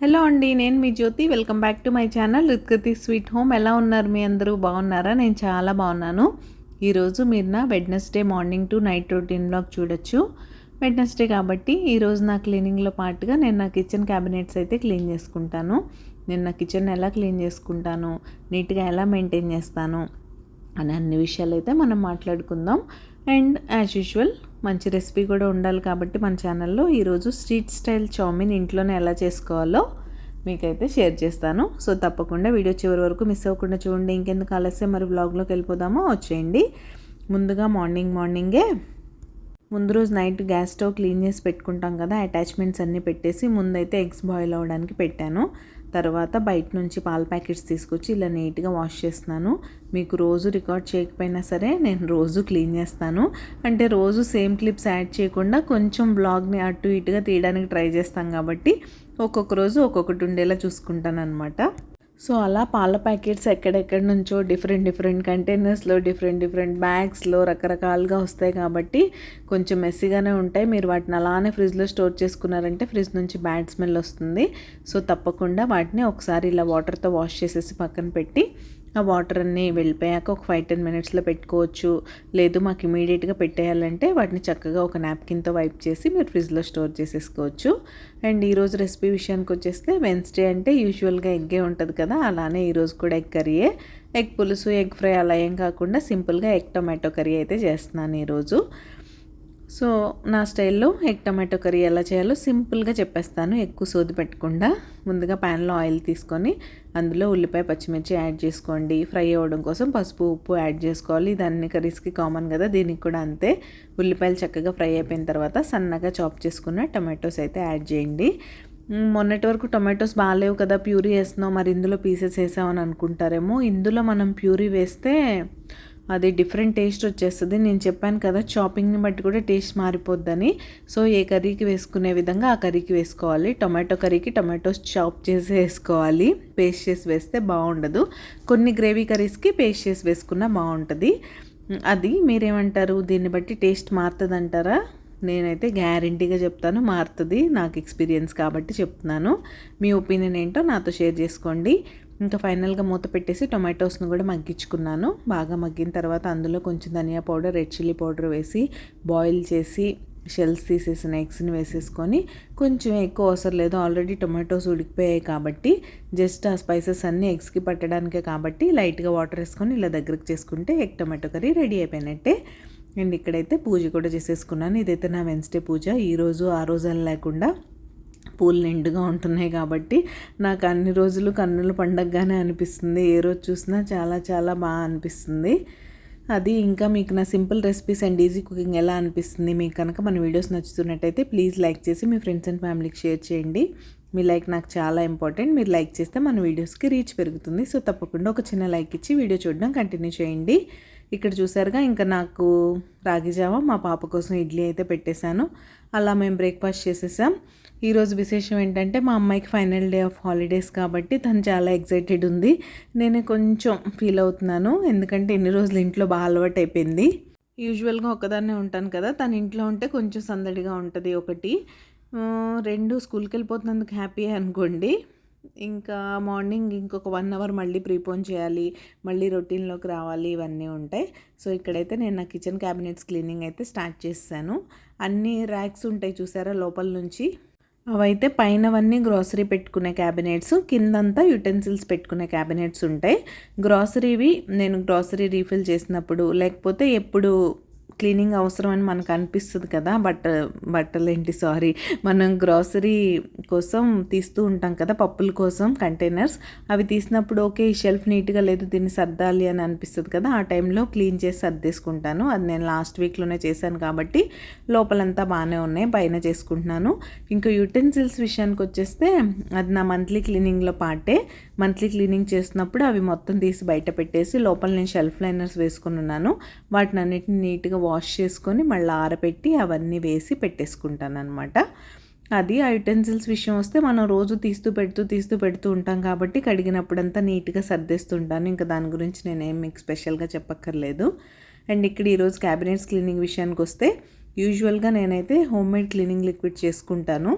Hello అండి, నేను మీ Jyothi. Welcome back to my channel రుత్కతి స్వీట్ హోమ్. ఎలా ఉన్నారు మీ అందరూ? బాగున్నారా? నేను చాలా బాగున్నాను. ఈరోజు మీరు నా Wednesday morning to night routine blog చూడొచ్చు. వెడ్నెస్డే కాబట్టి ఈరోజు నా క్లీనింగ్లో పాటుగా నేను నా కిచెన్ క్యాబినెట్స్ అయితే క్లీన్ చేసుకుంటాను. నేను నా కిచెన్ ఎలా క్లీన్ చేసుకుంటాను, నీట్గా ఎలా మెయింటైన్ చేస్తాను అని అన్ని విషయాలు అయితే మనం మాట్లాడుకుందాం. అండ్ యాజ్ యూజువల్ మంచి రెసిపీ కూడా ఉండాలి కాబట్టి మన ఛానల్లో ఈరోజు స్ట్రీట్ స్టైల్ చౌమిన్ ఇంట్లోనే ఎలా చేసుకోవాలో మీకైతే షేర్ చేస్తాను. సో తప్పకుండా వీడియో చివరి వరకు మిస్ అవ్వకుండా చూడండి. ఇంకెందుకు ఆలస్యం, మరి వ్లాగ్లోకి వెళ్ళిపోదామో వచ్చేయండి. ముందుగా మార్నింగే ముందు రోజు నైట్ గ్యాస్ స్టవ్ క్లీన్ చేసి పెట్టుకుంటాం కదా, అటాచ్మెంట్స్ అన్నీ పెట్టేసి ముందైతే ఎగ్స్ బాయిల్ అవ్వడానికి పెట్టాను. తర్వాత బయట నుంచి పాల ప్యాకెట్స్ తీసుకొచ్చి ఇలా నీట్గా వాష్ చేస్తున్నాను. మీకు రోజు రికార్డ్ చేయకపోయినా సరే నేను రోజు క్లీన్ చేస్తాను. అంటే రోజు సేమ్ క్లిప్స్ యాడ్ చేయకుండా కొంచెం బ్లాగ్ని అటు ఇటుగా తీయడానికి ట్రై చేస్తాం కాబట్టి ఒక్కొక్క రోజు ఒక్కొక్కటి ఉండేలా చూసుకుంటాను అనమాట. సో అలా పాల ప్యాకెట్స్ ఎక్కడెక్కడి నుంచో డిఫరెంట్ కంటైనర్స్లో డిఫరెంట్ బ్యాగ్స్లో రకరకాలుగా వస్తాయి కాబట్టి కొంచెం మెస్సీగానే ఉంటాయి. మీరు వాటిని అలానే ఫ్రిడ్జ్లో స్టోర్ చేసుకున్నారంటే ఫ్రిడ్జ్ నుంచి బ్యాడ్ స్మెల్ వస్తుంది. సో తప్పకుండా వాటిని ఒకసారి ఇలా వాటర్తో వాష్ చేసేసి పక్కన పెట్టి ఆ వాటర్ అన్నీ వెళ్ళిపోయాక ఒక 5-10 మినిట్స్లో పెట్టుకోవచ్చు. లేదు మాకు ఇమీడియట్గా పెట్టేయాలంటే వాటిని చక్కగా ఒక నాప్కిన్తో వైప్ చేసి మీరు ఫ్రిడ్జ్లో స్టోర్ చేసేసుకోవచ్చు. అండ్ ఈరోజు రెసిపీ విషయానికి వచ్చేస్తే వెన్స్డే అంటే యూజువల్గా ఎగ్గే ఉంటుంది కదా, అలానే ఈరోజు కూడా ఎగ్ కర్రీయే. ఎగ్ పులుసు, ఎగ్ ఫ్రై అలా ఏం కాకుండా సింపుల్గా ఎగ్ టొమాటో కర్రీ అయితే చేస్తున్నాను ఈరోజు. సో నా స్టైల్లో ఎగ్ టమాటో కర్రీ ఎలా చేయాలో సింపుల్గా చెప్పేస్తాను, ఎక్కువ సోది పెట్టకుండా. ముందుగా ప్యాన్లో ఆయిల్ తీసుకొని అందులో ఉల్లిపాయ, పచ్చిమిర్చి యాడ్ చేసుకోండి. ఫ్రై అవ్వడం కోసం పసుపు, ఉప్పు యాడ్ చేసుకోవాలి. ఇది అన్ని కర్రీస్కి కామన్ కదా, దీనికి కూడా అంతే. ఉల్లిపాయలు చక్కగా ఫ్రై అయిపోయిన తర్వాత సన్నగా చాప్ చేసుకున్న టమాటోస్ అయితే యాడ్ చేయండి. మొన్నటి వరకు టొమాటోస్ బాగాలేవు కదా, ప్యూరీ వేస్తున్నావు, మరి ఇందులో పీసెస్ వేసామని అనుకుంటారేమో. ఇందులో మనం ప్యూరీ వేస్తే అది డిఫరెంట్ టేస్ట్ వచ్చేస్తుంది. నేను చెప్పాను కదా, చాపింగ్ని బట్టి కూడా టేస్ట్ మారిపోద్దని. సో ఏ కర్రీకి వేసుకునే విధంగా ఆ కర్రీకి వేసుకోవాలి. టొమాటో కర్రీకి టొమాటోస్ చాప్ చేసి వేసుకోవాలి, పేస్ట్ చేసి వేస్తే బాగుండదు. కొన్ని గ్రేవీ కర్రీస్కి పేస్ట్ చేసి వేసుకున్నా బాగుంటుంది. అది మీరేమంటారు, దీన్ని బట్టి టేస్ట్ మారుతుంది అంటారా? నేనైతే గ్యారంటీగా చెప్తాను మారుతుంది, నాకు ఎక్స్పీరియన్స్ కాబట్టి చెప్తున్నాను. మీ ఒపీనియన్ ఏంటో నాతో షేర్ చేసుకోండి. ఇంకా ఫైనల్గా మూత పెట్టేసి టొమాటోస్ను కూడా మగ్గించుకున్నాను. బాగా మగ్గిన తర్వాత అందులో కొంచెం ధనియా పౌడర్, రెడ్ చిల్లీ పౌడర్ వేసి బాయిల్ చేసి షెల్స్ తీసేసిన ఎగ్స్ని వేసేసుకొని, కొంచెం ఎక్కువ అవసరం లేదు, ఆల్రెడీ టొమాటోస్ ఉడికిపోయాయి కాబట్టి జస్ట్ ఆ స్పైసెస్ అన్నీ ఎగ్స్కి పట్టడానికే కాబట్టి లైట్గా వాటర్ వేసుకొని ఇలా దగ్గరికి చేసుకుంటే ఎగ్ టొమాటో కర్రీ రెడీ అయిపోయినట్టే. అండ్ ఇక్కడైతే పూజ కూడా చేసేసుకున్నాను. ఇదైతే నా వెన్స్డే పూజ. ఈరోజు ఆ రోజు అని లేకుండా పూలు నిండుగా ఉంటున్నాయి కాబట్టి నాకు అన్ని రోజులు కన్నుల పండగగానే అనిపిస్తుంది. ఏ రోజు చూసినా చాలా బాగా అనిపిస్తుంది. అది ఇంకా మీకు నా simple recipes and easy cooking ఎలా అనిపిస్తుంది, మీకు కనుక మన వీడియోస్ నచ్చుతున్నట్టయితే ప్లీజ్ లైక్ చేసి మీ ఫ్రెండ్స్ అండ్ ఫ్యామిలీకి షేర్ చేయండి. మీ లైక్ నాకు చాలా ఇంపార్టెంట్. మీరు లైక్ చేస్తే మన వీడియోస్కి రీచ్ పెరుగుతుంది. సో తప్పకుండా ఒక చిన్న లైక్ ఇచ్చి వీడియో చూడడం కంటిన్యూ చేయండి. ఇక్కడ చూసారుగా, ఇంకా నాకు రాగి జావ, మా పాప కోసం ఇడ్లీ అయితే పెట్టేశాను. అలా మేము బ్రేక్ఫాస్ట్ చేసేసాం. ఈరోజు విశేషం ఏంటంటే మా అమ్మాయికి ఫైనల్ డే ఆఫ్ హాలిడేస్ కాబట్టి తను చాలా ఎక్సైటెడ్ ఉంది. నేను కొంచెం ఫీల్ అవుతున్నాను, ఎందుకంటే ఎన్ని రోజులు ఇంట్లో బాగా అలవాటు అయిపోయింది. యూజువల్గా ఒకదాన్నే ఉంటాను కదా, తను ఇంట్లో ఉంటే కొంచెం సందడిగా ఉంటుంది. ఒకటి 2 స్కూల్కి వెళ్ళిపోతున్నందుకు హ్యాపీ అనుకోండి. ఇంకా మార్నింగ్ ఇంకొక 1 అవర్ మళ్ళీ ప్రీపోన్ చేయాలి, మళ్ళీ రొటీన్లోకి రావాలి, ఇవన్నీ ఉంటాయి. సో ఇక్కడైతే నేను నా కిచెన్ క్యాబినెట్స్ క్లీనింగ్ అయితే స్టార్ట్ చేశాను. అన్ని ర్యాక్స్ ఉంటాయి చూసారా లోపల నుంచి, అవైతే పైనవన్నీ గ్రాసరీ పెట్టుకునే క్యాబినెట్స్, కిందంతా యుటెన్సిల్స్ పెట్టుకునే క్యాబినెట్స్ ఉంటాయి. గ్రాసరీవి నేను గ్రాసరీ రీఫిల్ చేసినప్పుడు, లేకపోతే ఎప్పుడు క్లీనింగ్ అవసరం అని మనకు అనిపిస్తుంది కదా, మనం గ్రాసరీ కోసం తీస్తూ ఉంటాం కదా, పప్పుల కోసం కంటైనర్స్, అవి తీసినప్పుడు ఓకే ఈ షెల్ఫ్ నీట్గా లేదు దీన్ని సర్దాలి అని అనిపిస్తుంది కదా, ఆ టైంలో క్లీన్ చేసి సర్దేసుకుంటాను. అది నేను లాస్ట్ వీక్లోనే చేశాను కాబట్టి లోపలంతా బాగానే ఉన్నాయి, పైన చేసుకుంటున్నాను. ఇంకా యుటెన్సిల్స్ విషయానికి వచ్చేస్తే అది నా మంత్లీ క్లీనింగ్లో పార్టే. మంత్లీ క్లీనింగ్ చేస్తున్నప్పుడు అవి మొత్తం తీసి బయట పెట్టేసి లోపల నేను షెల్ఫ్ లైనర్స్ వేసుకుని ఉన్నాను. వాటిని అన్నిటిని నీట్గా వాష్ చేసుకొని మళ్ళీ ఆరబెట్టి అవన్నీ వేసి పెట్టేసుకుంటాను అనమాట. అది ఆ యుటెన్సిల్స్ విషయం వస్తే మనం రోజు తీస్తూ పెడుతూ ఉంటాం కాబట్టి కడిగినప్పుడంతా నీట్గా సర్దేస్తుంటాను. ఇంకా దాని గురించి నేనేం మీకు స్పెషల్గా చెప్పక్కర్లేదు. అండ్ ఇక్కడ ఈరోజు క్యాబినెట్స్ క్లీనింగ్ విషయానికి వస్తే యూజువల్గా నేనైతే హోమ్మేడ్ క్లీనింగ్ లిక్విడ్ చేసుకుంటాను.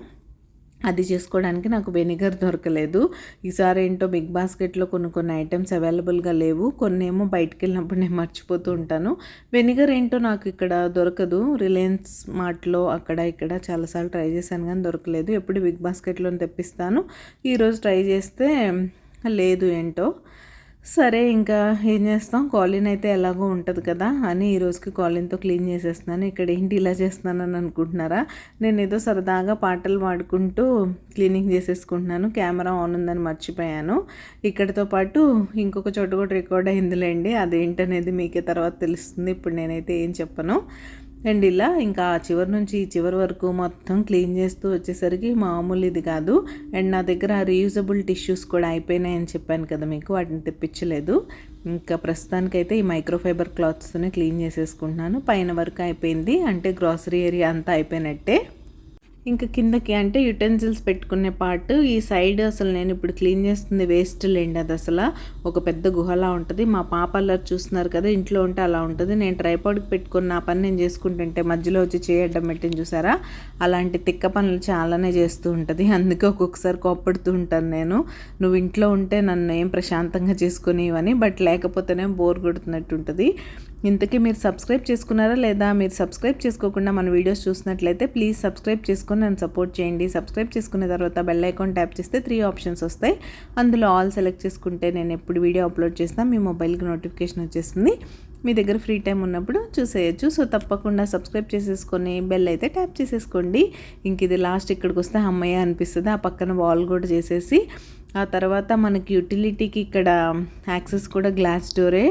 అది చేసుకోవడానికి నాకు వెనిగర్ దొరకలేదు. ఈసారి ఏంటో బిగ్ బాస్కెట్లో కొన్ని ఐటమ్స్ అవైలబుల్గా లేవు, కొన్ని ఏమో బయటికి వెళ్ళినప్పుడు నేను మర్చిపోతూ ఉంటాను. వెనిగర్ ఏంటో నాకు ఇక్కడ దొరకదు. రిలయన్స్ మార్ట్లో అక్కడ ఇక్కడ చాలాసార్లు ట్రై చేశాను కానీ దొరకలేదు. ఎప్పుడు బిగ్ బాస్కెట్లో తెప్పిస్తాను. ఈరోజు ట్రై చేస్తే లేదు ఏంటో. సరే ఇంకా ఏం చేస్తాం, కాలిన్ అయితే ఎలాగో ఉంటుంది కదా అని ఈరోజుకి కాలిన్తో క్లీన్ చేసేస్తున్నాను. ఇక్కడ ఏంటి ఇలా చేస్తున్నానని అనుకుంటున్నారా, నేను ఏదో సరదాగా పాటలు పాడుకుంటూ క్లీనింగ్ చేసేసుకుంటున్నాను. కెమెరా ఆన్ ఉందని మర్చిపోయాను. ఇక్కడితో పాటు ఇంకొక చోట కూడా రికార్డ్ అయిందిలేండి, అదేంటనేది మీకే తర్వాత తెలుస్తుంది. ఇప్పుడు నేనైతే ఏం చెప్పను. అండ్ ఇలా ఇంకా ఆ చివరి నుంచి ఈ చివరి వరకు మొత్తం క్లీన్ చేస్తూ వచ్చేసరికి మామూలు ఇది కాదు. అండ్ నా దగ్గర రీయూజబుల్ టిష్యూస్ కూడా అయిపోయినాయని చెప్పాను కదా మీకు, వాటిని తెప్పించలేదు. ఇంకా ప్రస్తుతానికైతే ఈ మైక్రోఫైబర్ క్లాత్స్తోనే క్లీన్ చేసేసుకుంటున్నాను. పైన వరకు అయిపోయింది, అంటే గ్రాసరీ ఏరియా అంతా అయిపోయినట్టే. ఇంకా కిందకి అంటే యుటెన్సిల్స్ పెట్టుకునే పార్ట్ ఈ సైడ్ అసలు నేను ఇప్పుడు క్లీన్ చేస్తుంది వేస్ట్ లేండి. అది అసలు ఒక పెద్ద గుహలా ఉంటుంది. మా పాప అలా చూస్తున్నారు కదా, ఇంట్లో ఉంటే అలా ఉంటుంది. నేను ట్రైపాడ్కి పెట్టుకుని నా పని నేను చేసుకుంటుంటే మధ్యలో వచ్చి చేయడం పెట్టింది చూసారా, అలాంటి తిక్క పనులు చాలానే చేస్తూ ఉంటుంది. అందుకే ఒక్కొక్కసారి కోప్పడుతూ ఉంటాను నేను, నువ్వు ఇంట్లో ఉంటే నన్ను ఏం ప్రశాంతంగా చేసుకునేవని, బట్ లేకపోతేనే బోర్ కొడుతున్నట్టు ఉంటుంది. ఇంతకీ మీరు సబ్స్క్రైబ్ చేసుకున్నారా లేదా? మీరు సబ్స్క్రైబ్ చేసుకోకుండా మన వీడియోస్ చూసినట్లయితే ప్లీజ్ సబ్స్క్రైబ్ చేసుకొని నన్ను సపోర్ట్ చేయండి. సబ్స్క్రైబ్ చేసుకున్న తర్వాత బెల్ ఐకాన్ ట్యాప్ చేస్తే 3 ఆప్షన్స్ వస్తాయి. అందులో ఆల్ సెలెక్ట్ చేసుకుంటే నేను ఎప్పుడు వీడియో అప్లోడ్ చేసినా మీ మొబైల్కి నోటిఫికేషన్ వచ్చేస్తుంది. మీ దగ్గర ఫ్రీ టైం ఉన్నప్పుడు చూసేయచ్చు. సో తప్పకుండా సబ్స్క్రైబ్ చేసేసుకొని బెల్ అయితే ట్యాప్ చేసేసుకోండి. ఇంక ఇది లాస్ట్ ఇక్కడికి వస్తే అమ్మయ్య అనిపిస్తుంది. ఆ పక్కన వాల్ కూడా చేసేసి ఆ తర్వాత మనకి యూటిలిటీకి ఇక్కడ యాక్సెస్ కూడా గ్లాస్ డోరే.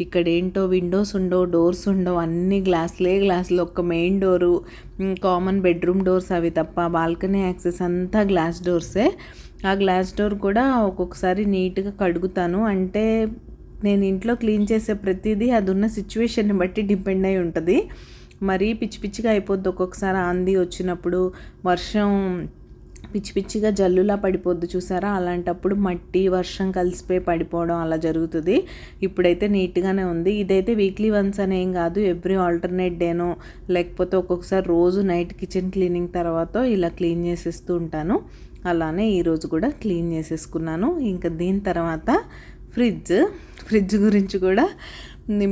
ఇక్కడ ఏంటో విండోస్ ఉండవు, డోర్స్ ఉండవు, అన్ని గ్లాసులు. ఒక్క main door, common bedroom doors అవి తప్ప బాల్కనీ యాక్సెస్ అంతా గ్లాస్ డోర్సే. ఆ గ్లాస్ డోర్ కూడా ఒక్కొక్కసారి నీట్గా కడుగుతాను. అంటే నేను ఇంట్లో క్లీన్ చేసే ప్రతిదీ అది ఉన్న సిచ్యువేషన్ని బట్టి డిపెండ్ అయి ఉంటుంది. మరీ పిచ్చిగా అయిపోద్ది ఒక్కొక్కసారి. ఆంది వచ్చినప్పుడు, వర్షం పిచ్చిగా జల్లులా పడిపోద్ది చూసారా, అలాంటప్పుడు మట్టి వర్షం కలిసిపోయి పడిపోవడం అలా జరుగుతుంది. ఇప్పుడైతే నీట్గానే ఉంది. ఇదైతే వీక్లీ వన్స్ అనేం కాదు, ఎవ్రీ ఆల్టర్నేట్ డేనో లేకపోతే ఒక్కొక్కసారి రోజు నైట్ కిచెన్ క్లీనింగ్ తర్వాత ఇలా క్లీన్ చేసేస్తూ ఉంటాను. అలానే ఈరోజు కూడా క్లీన్ చేసేసుకున్నాను. ఇంకా దీని తర్వాత ఫ్రిడ్జ్ గురించి కూడా,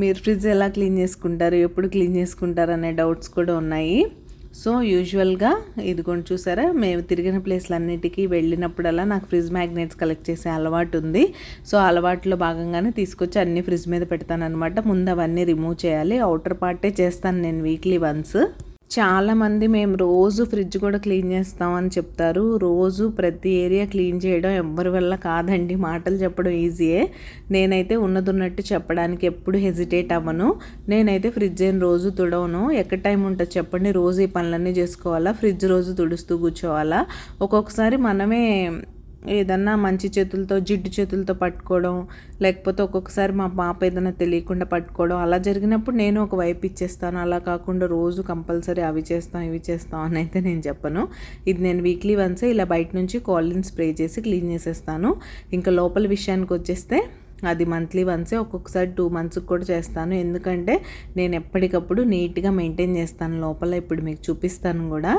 మీరు ఫ్రిడ్జ్ ఎలా క్లీన్ చేసుకుంటారు, ఎప్పుడు క్లీన్ చేసుకుంటారు అనే డౌట్స్ కూడా ఉన్నాయి. సో యూజువల్గా ఇదిగోండి చూసారా, మేము తిరిగిన ప్లేస్లన్నిటికీ వెళ్ళినప్పుడల్లా నాకు ఫ్రిడ్జ్ మ్యాగ్నెట్స్ కలెక్ట్ చేసే అలవాటు ఉంది. సో అలవాటులో భాగంగానే తీసుకొచ్చి అన్ని ఫ్రిడ్జ్ మీద పెడతాను అనమాట. ముందు అవన్నీ రిమూవ్ చేయాలి, అవుటర్ పార్టే చేస్తాను నేను వీక్లీ వన్స్. చాలామంది మేము రోజు ఫ్రిడ్జ్ కూడా క్లీన్ చేస్తామని చెప్తారు. రోజు ప్రతి ఏరియా క్లీన్ చేయడం ఎవ్వరి వల్ల కాదండి. మాటలు చెప్పడం ఈజీయే, నేనైతే ఉన్నట్టు చెప్పడానికి ఎప్పుడు హెజిటేట్ అవ్వను. నేనైతే ఫ్రిడ్జ్ ఏం రోజు తుడవను. ఎక్కడ టైం ఉంటుంది చెప్పండి, రోజు ఈ పనులన్నీ చేసుకోవాలా, ఫ్రిడ్జ్ రోజు తుడుస్తూ కూర్చోవాలా? ఒక్కొక్కసారి మనమే ఏదన్నా మంచి చేతులతో జిడ్డు చేతులతో పట్టుకోవడం, లేకపోతే ఒక్కొక్కసారి మా పాప ఏదైనా తెలియకుండా పట్టుకోవడం, అలా జరిగినప్పుడు నేను ఒక వైపు ఇచ్చేస్తాను. అలా కాకుండా రోజు కంపల్సరీ అవి చేస్తాం ఇవి చేస్తాం అని అయితే నేను చెప్పను. ఇది నేను వీక్లీ వన్సే ఇలా బయట నుంచి కాలిన్ స్ప్రే చేసి క్లీన్ చేసేస్తాను. ఇంకా లోపల విషయానికి వచ్చేస్తే అది మంత్లీ వన్సే, ఒక్కొక్కసారి 2 మంత్స్కి కూడా చేస్తాను. ఎందుకంటే నేను ఎప్పటికప్పుడు నీట్గా మెయింటైన్ చేస్తాను లోపల. ఇప్పుడు మీకు చూపిస్తాను కూడా.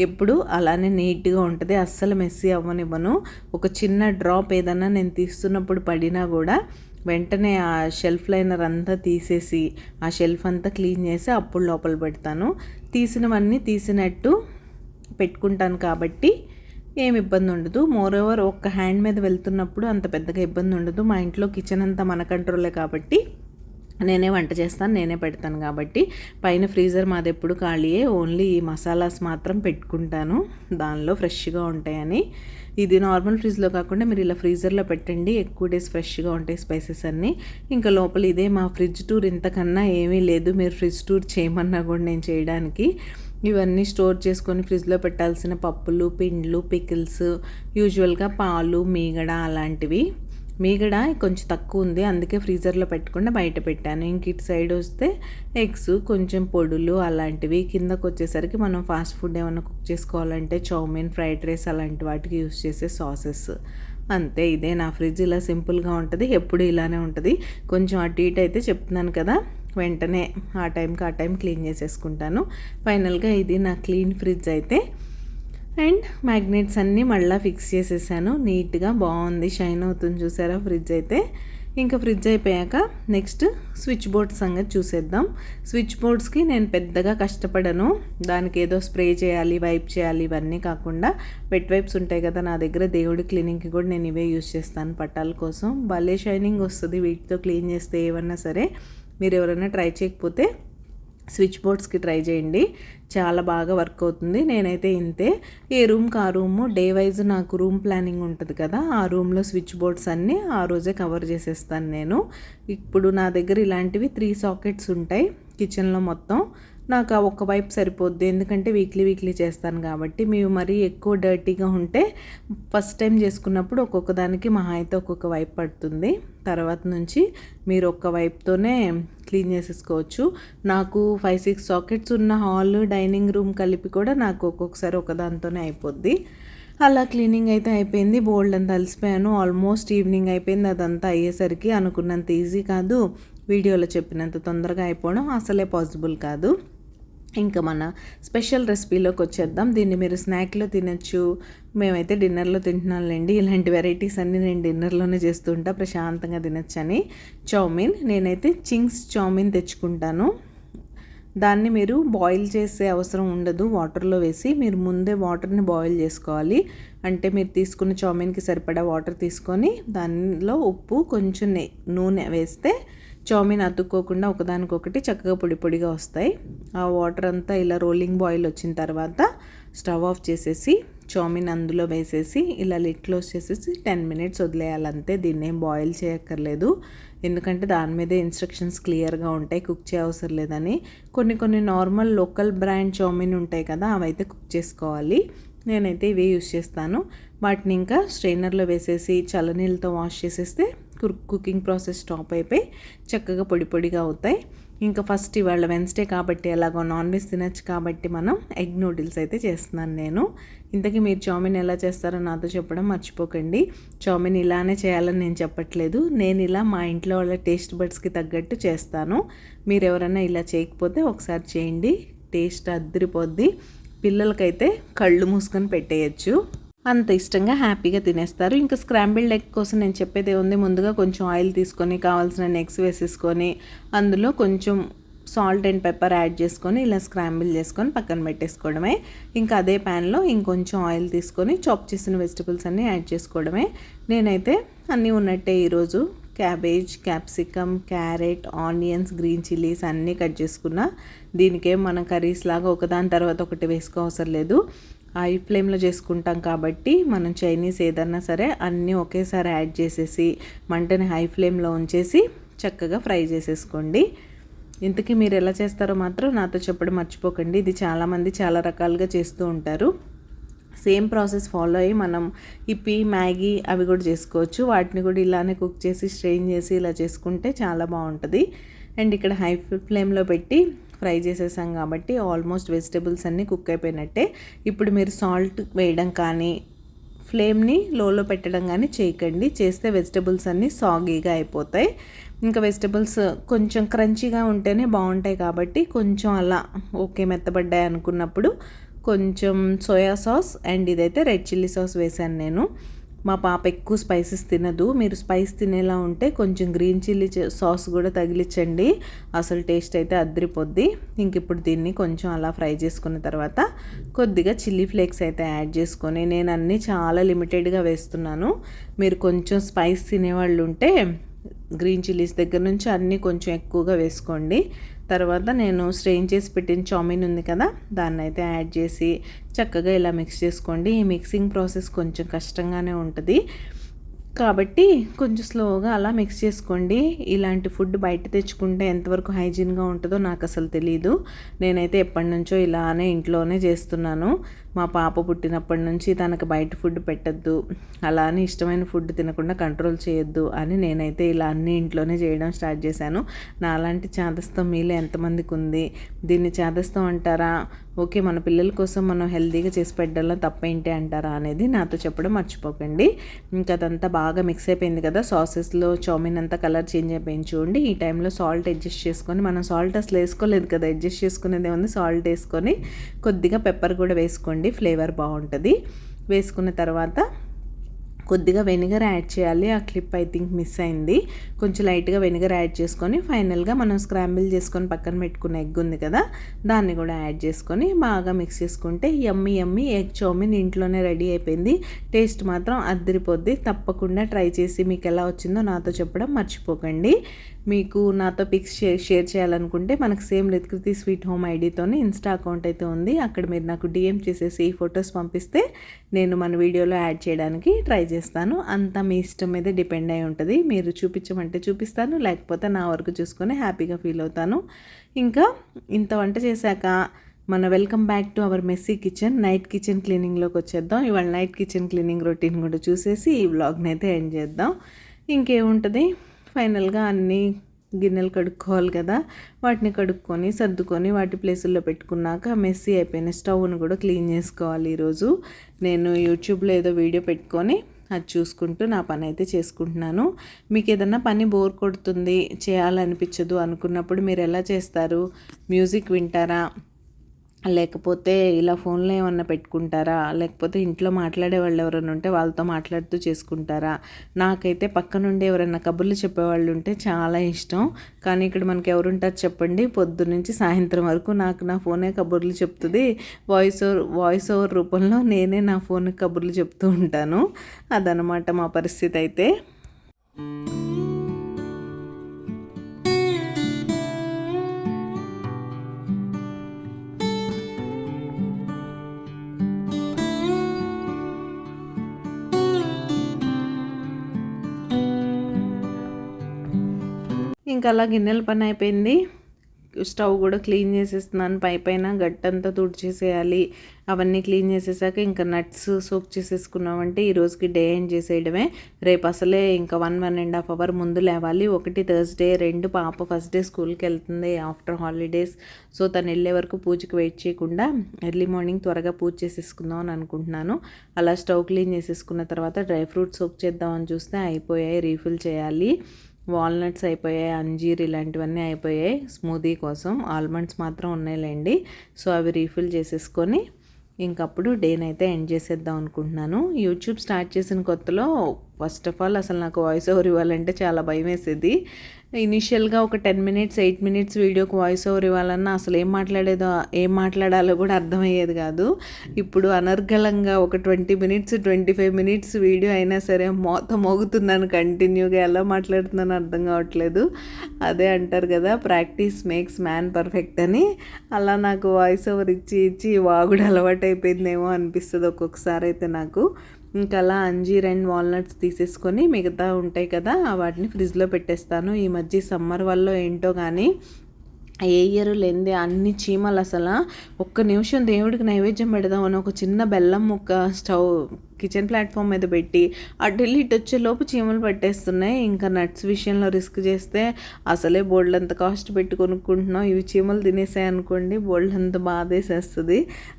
ఎప్పుడు అలానే నీట్గా ఉంటుంది, అస్సలు మెస్సీ అవ్వనివ్వను. ఒక చిన్న డ్రాప్ ఏదన్నా నేను తీస్తున్నప్పుడు పడినా కూడా వెంటనే ఆ షెల్ఫ్ లైనర్ అంతా తీసేసి ఆ షెల్ఫ్ అంతా క్లీన్ చేసి అప్పుడు లోపల పెడతాను. తీసినవన్నీ తీసినట్టు పెట్టుకుంటాను కాబట్టి ఏమి ఇబ్బంది ఉండదు. మోరోవర్ ఒక్క హ్యాండ్ మీద వెళ్తున్నప్పుడు అంత పెద్దగా ఇబ్బంది ఉండదు. మా ఇంట్లో కిచెన్ అంతా మన కంట్రోలే కాబట్టి నేనే వంట చేస్తాను, నేనే పెడతాను కాబట్టి. పైన ఫ్రీజర్ మాది ఎప్పుడు ఖాళీయే, ఓన్లీ ఈ మసాలాస్ మాత్రం పెట్టుకుంటాను, దానిలో ఫ్రెష్గా ఉంటాయని. ఇది నార్మల్ ఫ్రిడ్జ్లో కాకుండా మీరు ఇలా ఫ్రీజర్లో పెట్టండి, ఎక్కువ డేస్ ఫ్రెష్గా ఉంటాయి స్పైసెస్ అన్నీ. ఇంకా లోపల ఇదే మా ఫ్రిడ్జ్ టూర్, ఇంతకన్నా ఏమీ లేదు. మీరు ఫ్రిడ్జ్ టూర్ చేయమన్నా కూడా నేను చేయడానికి. ఇవన్నీ స్టోర్ చేసుకొని ఫ్రిడ్జ్లో పెట్టాల్సిన పప్పులు, పిండ్లు, పికిల్స్, యూజువల్గా పాలు, మీగడ అలాంటివి. మీగడ కొంచెం తక్కువ ఉంది, అందుకే ఫ్రీజర్లో పెట్టకుండా బయట పెట్టాను. ఇంక ఇటు సైడ్ వస్తే ఎగ్స్, కొంచెం పొడులు అలాంటివి. కిందకు వచ్చేసరికి మనం ఫాస్ట్ ఫుడ్ ఏమైనా కుక్ చేసుకోవాలంటే చౌమిన్, ఫ్రైడ్ రైస్ అలాంటి వాటికి యూస్ చేసే సాసెస్. అంతే, ఇదే నా ఫ్రిడ్జ్. ఇలా సింపుల్గా ఉంటుంది, ఎప్పుడు ఇలానే ఉంటుంది. కొంచెం అటు ఇటు అయితే చెప్తున్నాను కదా, వెంటనే ఆ టైం క్లీన్ చేసేసుకుంటాను. ఫైనల్గా ఇది నా క్లీన్ ఫ్రిడ్జ్ అయితే. అండ్ మ్యాగ్నెట్స్ అన్నీ మళ్ళీ ఫిక్స్ చేసేసాను, నీట్గా బాగుంది, షైన్ అవుతుంది చూసారా ఫ్రిడ్జ్ అయితే. ఇంకా ఫ్రిడ్జ్ అయిపోయాక నెక్స్ట్ స్విచ్ బోర్డ్ సంగతి చూసేద్దాం. స్విచ్ బోర్డ్స్కి నేను పెద్దగా కష్టపడను, దానికి ఏదో స్ప్రే చేయాలి, వైప్ చేయాలి ఇవన్నీ కాకుండా వెట్ వైప్స్ ఉంటాయి కదా నా దగ్గర, దేవుడి క్లీనింగ్కి కూడా నేను ఇవే యూజ్ చేస్తాను పట్టాల కోసం. భలే షైనింగ్ వస్తుంది వీటితో క్లీన్ చేస్తే ఏమన్నా సరే. మీరు ఎవరైనా ట్రై చేయకపోతే స్విచ్ బోర్డ్స్కి ట్రై చేయండి, చాలా బాగా వర్క్ అవుతుంది. నేనైతే ఇంతే, ఏ రూమ్కి ఆ రూము డే వైజ్ నాకు రూమ్ ప్లానింగ్ ఉంటుంది కదా, ఆ రూమ్లో స్విచ్ బోర్డ్స్ అన్నీ ఆ రోజే కవర్ చేసేస్తాను నేను. ఇప్పుడు నా దగ్గర ఇలాంటివి 3 సాకెట్స్ ఉంటాయి కిచెన్లో మొత్తం. నాకు ఆ ఒక్క వైపు సరిపోద్ది, ఎందుకంటే వీక్లీ చేస్తాను కాబట్టి. మేము మరీ ఎక్కువ డర్టీగా ఉంటే ఫస్ట్ టైం చేసుకున్నప్పుడు ఒక్కొక్క దానికి మహా అయితే ఒక్కొక్క వైపు పడుతుంది. తర్వాత నుంచి మీరు ఒక్క వైపుతోనే క్లీన్ చేసేసుకోవచ్చు. నాకు 5-6 సాకెట్స్ ఉన్న హాల్, డైనింగ్ రూమ్ కలిపి కూడా నాకు ఒక్కొక్కసారి ఒకదాంతోనే అయిపోద్ది. అలా క్లీనింగ్ అయితే అయిపోయింది, బోల్డ్ అంతా అలసిపోయాను. ఆల్మోస్ట్ ఈవినింగ్ అయిపోయింది. అదంతా అయ్యేసరికి అనుకున్నంత ఈజీ కాదు, వీడియోలో చెప్పినంత తొందరగా అయిపోవడం అసలే పాసిబుల్ కాదు. ఇంకా మన స్పెషల్ రెసిపీలోకి వచ్చేద్దాం. దీన్ని మీరు స్నాక్లో తినచ్చు, మేమైతే డిన్నర్లో తింటున్నాంలేండి. ఇలాంటి వెరైటీస్ అన్నీ నేను డిన్నర్లోనే చేస్తూ ఉంటా, ప్రశాంతంగా తినచ్చని. చౌమిన్, నేనైతే చింగ్స్ చౌమిన్ తెచ్చుకుంటాను. దాన్ని మీరు బాయిల్ చేసే అవసరం ఉండదు, వాటర్లో వేసి మీరు ముందే వాటర్ని బాయిల్ చేసుకోవాలి. అంటే మీరు తీసుకున్న చౌమిన్కి సరిపడా వాటర్ తీసుకొని దానిలో ఉప్పు, కొంచెం నూనె వేస్తే చౌమిన్ అతుక్కోకుండా ఒకదానికొకటి చక్కగా పొడిగా వస్తాయి. ఆ వాటర్ అంతా ఇలా రోలింగ్ బాయిల్ వచ్చిన తర్వాత స్టవ్ ఆఫ్ చేసేసి చౌమిన్ అందులో వేసేసి ఇలా లిడ్ క్లోజ్ చేసేసి 10 మినిట్స్ వదిలేయాలంతే. దీన్ని ఏం బాయిల్ చేయక్కర్లేదు, ఎందుకంటే దాని మీదే ఇన్స్ట్రక్షన్స్ క్లియర్గా ఉంటాయి, కుక్ చేయవసరం లేదని. కొన్ని నార్మల్ లోకల్ బ్రాండ్ చౌమిన్ ఉంటాయి కదా, అవైతే కుక్ చేసుకోవాలి. నేనైతే ఇవే యూస్ చేస్తాను. వాటిని ఇంకా స్ట్రైనర్లో వేసేసి చల్లనీళ్ళతో వాష్ చేసేస్తే కుకింగ్ ప్రాసెస్ స్టాప్ అయిపోయి చక్కగా పొడిగా అవుతాయి. ఇంకా ఫస్ట్ ఇవాళ వెన్స్డే కాబట్టి ఎలాగో నాన్ వెజ్ తినచ్చు కాబట్టి మనం ఎగ్ నూడిల్స్ అయితే చేస్తున్నాను నేను. ఇంతకీ మీరు చౌమిన్ ఎలా చేస్తారో నాతో చెప్పడం మర్చిపోకండి. చౌమిన్ ఇలానే చేయాలని నేను చెప్పట్లేదు, నేను ఇలా మా ఇంట్లో వాళ్ళ టేస్ట్ బడ్స్కి తగ్గట్టు చేస్తాను. మీరు ఎవరైనా ఇలా చేయకపోతే ఒకసారి చేయండి, టేస్ట్ అద్దరిపోద్ది. పిల్లలకైతే కళ్ళు మూసుకొని పెట్టేయచ్చు, అంత ఇష్టంగా హ్యాపీగా తినేస్తారు. ఇంకా స్క్రాంబిల్డ్ ఎగ్ కోసం నేను చెప్పేది ఉంది, ముందుగా కొంచెం ఆయిల్ తీసుకొని కావాల్సిన ఎగ్స్ వేసేసుకొని అందులో కొంచెం సాల్ట్ అండ్ పెప్పర్ యాడ్ చేసుకొని ఇలా స్క్రాంబిల్ చేసుకొని పక్కన పెట్టేసుకోవడమే. ఇంకా అదే ప్యాన్లో ఇంకొంచెం ఆయిల్ తీసుకొని చాప్ చేసిన వెజిటబుల్స్ అన్నీ యాడ్ చేసుకోవడమే. నేనైతే అన్నీ ఉన్నట్టే ఈరోజు cabbage, capsicum, carrot, onions, green chillies అన్నీ కట్ చేసుకున్నా. దీనికేం మనం కర్రీస్ లాగా ఒకదాని తర్వాత ఒకటి వేసుకోవసరం లేదు, హై ఫ్లేమ్లో చేసుకుంటాం కాబట్టి మనం చైనీస్ ఏదన్నా సరే అన్నీ ఒకేసారి యాడ్ చేసేసి మంటని హై ఫ్లేమ్లో ఉంచేసి చక్కగా ఫ్రై చేసేసుకోండి. ఇంతకీ మీరు ఎలా చేస్తారో మాత్రం నాతో చెప్పడం మర్చిపోకండి. ఇది చాలామంది చాలా రకాలుగా చేస్తూ ఉంటారు. సేమ్ ప్రాసెస్ ఫాలో అయ్యి మనం ఇప్పి, మ్యాగీ అవి కూడా చేసుకోవచ్చు. వాటిని కూడా ఇలానే కుక్ చేసి స్ట్రెయిన్ చేసి ఇలా చేసుకుంటే చాలా బాగుంటుంది. అండ్ ఇక్కడ హై ఫ్లేమ్లో పెట్టి ఫ్రై చేసేసాం కాబట్టి ఆల్మోస్ట్ వెజిటబుల్స్ అన్నీ కుక్ అయిపోయినట్టే. ఇప్పుడు మీరు సాల్ట్ వేయడం కానీ ఫ్లేమ్ని లోలో పెట్టడం కానీ చేయకండి. చేస్తే వెజిటబుల్స్ అన్నీ సాగీగా అయిపోతాయి. ఇంకా వెజిటబుల్స్ కొంచెం క్రంచీగా ఉంటేనే బాగుంటాయి కాబట్టి కొంచెం అలా ఓకే మెత్తబడ్డాయి అనుకున్నప్పుడు కొంచెం సోయా సాస్ అండ్ ఇదైతే రెడ్ చిల్లీ సాస్ వేశాను నేను. మా పాప ఎక్కువ స్పైసెస్ తినదు. మీరు స్పైస్ తినేలా ఉంటే కొంచెం గ్రీన్ చిల్లీ సాస్ కూడా తగిలించండి, అసలు టేస్ట్ అయితే అద్దరిపోద్ది. ఇంక ఇప్పుడు దీన్ని కొంచెం అలా ఫ్రై చేసుకున్న తర్వాత కొద్దిగా చిల్లీ ఫ్లేక్స్ అయితే యాడ్ చేసుకొని, నేను అన్నీ చాలా లిమిటెడ్గా వేస్తున్నాను. మీరు కొంచెం స్పైస్ తినేవాళ్ళు ఉంటే గ్రీన్ చిల్లీస్ దగ్గర నుంచి అన్నీ కొంచెం ఎక్కువగా వేసుకోండి. తర్వాత నేను స్ట్రెయిన్ చేసి పెట్టిన చామిన్ ఉంది కదా, దాన్ని అయితే యాడ్ చేసి చక్కగా ఇలా మిక్స్ చేసుకోండి. ఈ మిక్సింగ్ ప్రాసెస్ కొంచెం కష్టంగానే ఉంటుంది కాబట్టి కొంచెం స్లోగా అలా మిక్స్ చేసుకోండి. ఇలాంటి ఫుడ్ బయట తెచ్చుకుంటే ఎంతవరకు హైజీన్గా ఉంటుందో నాకు అసలు తెలియదు. నేనైతే ఎప్పటి నుంచో ఇలానే ఇంట్లోనే చేస్తున్నాను. మా పాప పుట్టినప్పటి నుంచి తనకు బయట ఫుడ్ పెట్టద్దు, అలా అని ఇష్టమైన ఫుడ్ తినకుండా కంట్రోల్ చేయొద్దు అని నేనైతే ఇలా అన్నీ ఇంట్లోనే చేయడం స్టార్ట్ చేశాను. నాలాంటి చాదస్తం మీలో ఎంతమందికి ఉంది? దీన్ని చాదస్తం అంటారా, ఓకే మన పిల్లల కోసం మనం హెల్తీగా చేసి పెట్టడంలో తప్పేంటి అంటారా అనేది నాతో చెప్పడం మర్చిపోకండి. ఇంకా అదంతా బాగా మిక్స్ అయిపోయింది కదా, సాసెస్లో చామిన్ అంతా కలర్ చేంజ్ అయిపోయింది చూడండి. ఈ టైంలో సాల్ట్ అడ్జస్ట్ చేసుకొని, మనం సాల్ట్ అసలు వేసుకోలేదు కదా, అడ్జస్ట్ చేసుకునేది ఏముంది, సాల్ట్ వేసుకొని కొద్దిగా పెప్పర్ కూడా వేసుకోండి, ఫ్లేవర్ బాగుంటుంది. వేసుకున్న తర్వాత కొద్దిగా వెనిగర్ యాడ్ చేయాలి. ఆ క్లిప్ ఐ థింక్ మిస్ అయింది. కొంచెం లైట్గా వెనిగర్ యాడ్ చేసుకొని ఫైనల్గా మనం స్క్రాంబుల్ చేసుకొని పక్కన పెట్టుకున్న ఎగ్ ఉంది కదా, దాన్ని కూడా యాడ్ చేసుకొని బాగా మిక్స్ చేసుకుంటే యమ్మీ యమ్మీ ఎగ్ చౌమిన్ ఇంట్లోనే రెడీ అయిపోయింది. టేస్ట్ మాత్రం అద్దరిపోద్ది. తప్పకుండా ట్రై చేసి మీకు ఎలా వచ్చిందో నాతో చెప్పడం మర్చిపోకండి. మీకు నాతో పిక్స్ షేర్ చేయాలనుకుంటే మనకు సేమ్ రిత్కృతి స్వీట్ హోమ్ ఐడితోనే ఇన్స్టా అకౌంట్ అయితే ఉంది. అక్కడ మీరు నాకు డిఎం చేసేసి ఈ ఫొటోస్ పంపిస్తే నేను మన వీడియోలో యాడ్ చేయడానికి ట్రై చేస్తాను. అంతా మీ ఇష్టం మీద డిపెండ్ అయి ఉంటుంది. మీరు చూపించమంటే చూపిస్తాను, లేకపోతే నా వరకు చూసుకొని హ్యాపీగా ఫీల్ అవుతాను. ఇంకా ఇంత వంట చేశాక మన welcome back to our messy kitchen, night kitchen క్లీనింగ్లోకి వచ్చేద్దాం. ఇవాళ నైట్ కిచెన్ క్లీనింగ్ రొటీన్ కూడా చూసేసి ఈ వ్లాగ్ని అయితే ఎండ్ చేద్దాం. ఇంకేముంటుంది, ఫైనల్గా అన్నీ గిన్నెలు కడుక్కోవాలి కదా, వాటిని కడుక్కొని సర్దుకొని వాటి ప్లేసుల్లో పెట్టుకున్నాక మెస్సీ అయిపోయిన స్టవ్ను కూడా క్లీన్ చేసుకోవాలి. ఈరోజు నేను యూట్యూబ్లో ఏదో వీడియో పెట్టుకొని అది చూసుకుంటూ నా పని అయితే చేసుకుంటున్నాను. మీకు ఏదన్నా పని బోర్ కొడుతుంది, చేయాలనిపించదు అనుకున్నప్పుడు మీరు ఎలా చేస్తారు? మ్యూజిక్ వింటారా, లేకపోతే ఇలా ఫోన్లో ఏమన్నా పెట్టుకుంటారా, లేకపోతే ఇంట్లో మాట్లాడే వాళ్ళు ఎవరైనా ఉంటే వాళ్ళతో మాట్లాడుతూ చేసుకుంటారా? నాకైతే పక్క నుండి ఎవరైనా కబుర్లు చెప్పేవాళ్ళు ఉంటే చాలా ఇష్టం. కానీ ఇక్కడ మనకి ఎవరుంటారు చెప్పండి? పొద్దు నుంచి సాయంత్రం వరకు నాకు నా ఫోనే కబుర్లు చెప్తుంది. వాయిస్ ఓవర్ రూపంలో నేనే నా ఫోన్కి కబుర్లు చెప్తూ ఉంటాను. అదనమాట మా పరిస్థితి అయితే. ఇంకా అలా గిన్నెల పని అయిపోయింది. స్టవ్ కూడా క్లీన్ చేసేస్తున్నాను. పైన గట్టంతా తుడిచేసేయాలి. అవన్నీ క్లీన్ చేసేసాక ఇంకా నట్స్ సోక్ చేసేసుకున్నామంటే ఈ రోజుకి డే ఎండ్ చేసేయడమే. రేపు అసలే ఇంకా 1.5 అవర్ ముందు లేవాలి. 1 థర్స్డే, 2 పాప ఫస్ట్ డే స్కూల్కి వెళ్తుంది ఆఫ్టర్ హాలిడేస్. సో తను వెళ్ళే వరకు పూజకి వెయిట్ చేయకుండా ఎర్లీ మార్నింగ్ త్వరగా పూజ చేసేసుకుందాం అని అనుకుంటున్నాను. అలా స్టవ్ క్లీన్ చేసేసుకున్న తర్వాత డ్రై ఫ్రూట్స్ సోక్ చేద్దామని చూస్తే అయిపోయాయి, రీఫిల్ చేయాలి. వాల్నట్స్ అయిపోయాయి, అంజీర్ ఇలాంటివన్నీ అయిపోయాయి. స్మూదీ కోసం ఆల్మండ్స్ మాత్రం ఉన్నాయిలేండి. సో అవి రీఫిల్ చేసేసుకొని ఇంకప్పుడు డేనైతే ఎండ్ చేసేద్దాం అనుకుంటున్నాను. యూట్యూబ్ స్టార్ట్ చేసిన కొత్తలో ఫస్ట్ ఆఫ్ ఆల్ అసలు నాకు వాయిస్ ఓవర్ ఇవ్వాలంటే చాలా భయం వేసేది. ఇనీషియల్గా ఒక 10 మినిట్స్ 8 మినిట్స్ వీడియోకి వాయిస్ ఓవర్ ఇవ్వాలన్నా అసలు ఏం మాట్లాడాలో కూడా అర్థమయ్యేది కాదు. ఇప్పుడు అనర్గళంగా ఒక 20 మినిట్స్ 25 మినిట్స్ వీడియో అయినా సరే మోగుతున్నాను కంటిన్యూగా. ఎలా మాట్లాడుతున్నాను అర్థం కావట్లేదు. అదే అంటారు కదా, ప్రాక్టీస్ మేక్స్ మ్యాన్ పర్ఫెక్ట్ అని. అలా నాకు వాయిస్ ఓవర్ ఇచ్చి వాగుడు అలవాటు అయిపోయిందేమో అనిపిస్తుంది ఒక్కొక్కసారి అయితే నాకు. ఇంకా అలా అంజీర్ అండ్ వాల్నట్స్ తీసేసుకొని మిగతా ఉంటాయి కదా వాటిని ఫ్రిడ్జ్లో పెట్టేస్తాను. ఈ మధ్య సమ్మర్ వల్ల ఏంటో కానీ ఏ ఇయర్ లేనిదే అన్ని చీమలు. అసలు ఒక్క నిమిషం దేవుడికి నైవేద్యం పెడదామని ఒక చిన్న బెల్లం ముక్క కిచెన్ ప్లాట్ఫామ్ మీద పెట్టి అటు వెళ్ళి ఇటు వచ్చే లోపు చీమలు పట్టేస్తున్నాయి. ఇంకా నట్స్ విషయంలో రిస్క్ చేస్తే అసలే బోల్డ్ అంత కాస్ట్ పెట్టి కొనుక్కుంటున్నాం, ఇవి చీమలు తినేసాయి అనుకోండి బోల్డ్ అంత బాధేసేస్తుంది.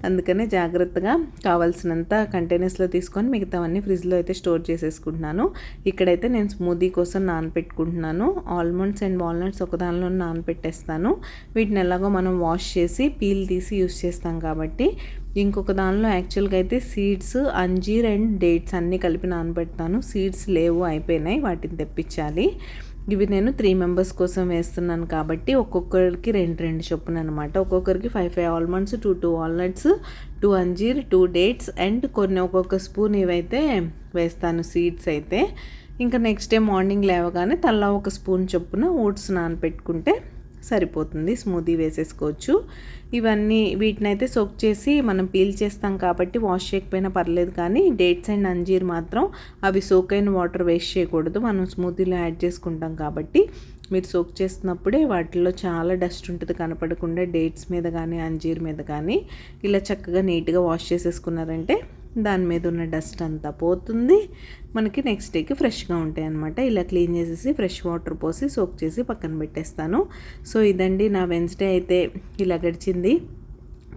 అందుకనే జాగ్రత్తగా కావాల్సినంత కంటైనర్స్లో తీసుకొని మిగతావన్నీ ఫ్రిడ్జ్లో అయితే స్టోర్ చేసేసుకుంటున్నాను. ఇక్కడైతే నేను స్మూదీ కోసం నానపెట్టుకుంటున్నాను. ఆల్మండ్స్ అండ్ వాల్నట్స్ ఒక దానిలో నానపెట్టేస్తాను. వీటిని ఎలాగో మనం వాష్ చేసి పీల్ తీసి యూస్ చేస్తాం కాబట్టి ఇంకొక దానిలో యాక్చువల్గా అయితే సీడ్స్, అంజీర్ అండ్ డేట్స్ అన్నీ కలిపి నానబెడతాను. సీడ్స్ లేవు, అయిపోయినాయి, వాటిని తెప్పించాలి. ఇవి నేను 3 మెంబర్స్ కోసం వేస్తున్నాను కాబట్టి ఒక్కొక్కరికి 2 చొప్పున అనమాట. ఒక్కొక్కరికి 5 ఆల్మండ్స్, 2 వాల్నట్స్, 2 అంజీర్, 2 డేట్స్ అండ్ కొన్ని ఒక్కొక్క స్పూన్ ఇవైతే వేస్తాను సీడ్స్ అయితే. ఇంకా నెక్స్ట్ డే మార్నింగ్ లేవగానే తలా ఒక స్పూన్ చొప్పున ఓట్స్ నానపెట్టుకుంటే సరిపోతుంది, స్మూదీ వేసేసుకోవచ్చు. వీటినైతే సోక్ చేసి మనం పీల్ చేస్తాం కాబట్టి వాష్ చేయకపోయినా పర్లేదు, కానీ డేట్స్ అండ్ అంజీర్ మాత్రం అవి సోక్ అయిన వాటర్ వేస్ట్ చేయకూడదు, మనం స్మూదీలో యాడ్ చేసుకుంటాం కాబట్టి. మీరు సోక్ చేస్తున్నప్పుడే వాటిల్లో చాలా డస్ట్ ఉంటుంది కనపడకుండా, డేట్స్ మీద కానీ అంజీర్ మీద కానీ ఇలా చక్కగా నీట్గా వాష్ చేసేసుకున్నారంటే దాని మీద ఉన్న డస్ట్ అంతా పోతుంది, మనకి నెక్స్ట్ డేకి ఫ్రెష్గా ఉంటాయి అన్నమాట. ఇలా క్లీన్ చేసేసి ఫ్రెష్ వాటర్ పోసి సోక్ చేసి పక్కన పెట్టేస్తాను. సో ఇదండి నా వెన్స్డే అయితే ఇలా గడిచింది.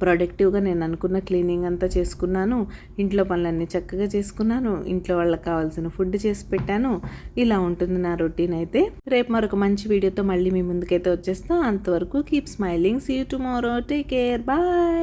ప్రొడక్టివ్గా నేను అనుకున్న క్లీనింగ్ అంతా చేసుకున్నాను, ఇంట్లో పనులన్నీ చక్కగా చేసుకున్నాను, ఇంట్లో వాళ్ళకి కావాల్సిన ఫుడ్ చేసి పెట్టాను. ఇలా ఉంటుంది నా రొటీన్ అయితే. రేపు మరొక మంచి వీడియోతో మళ్ళీ మీ ముందుకైతే వచ్చేస్తాను. అంతవరకు keep smiling, see you tomorrow, take care, bye.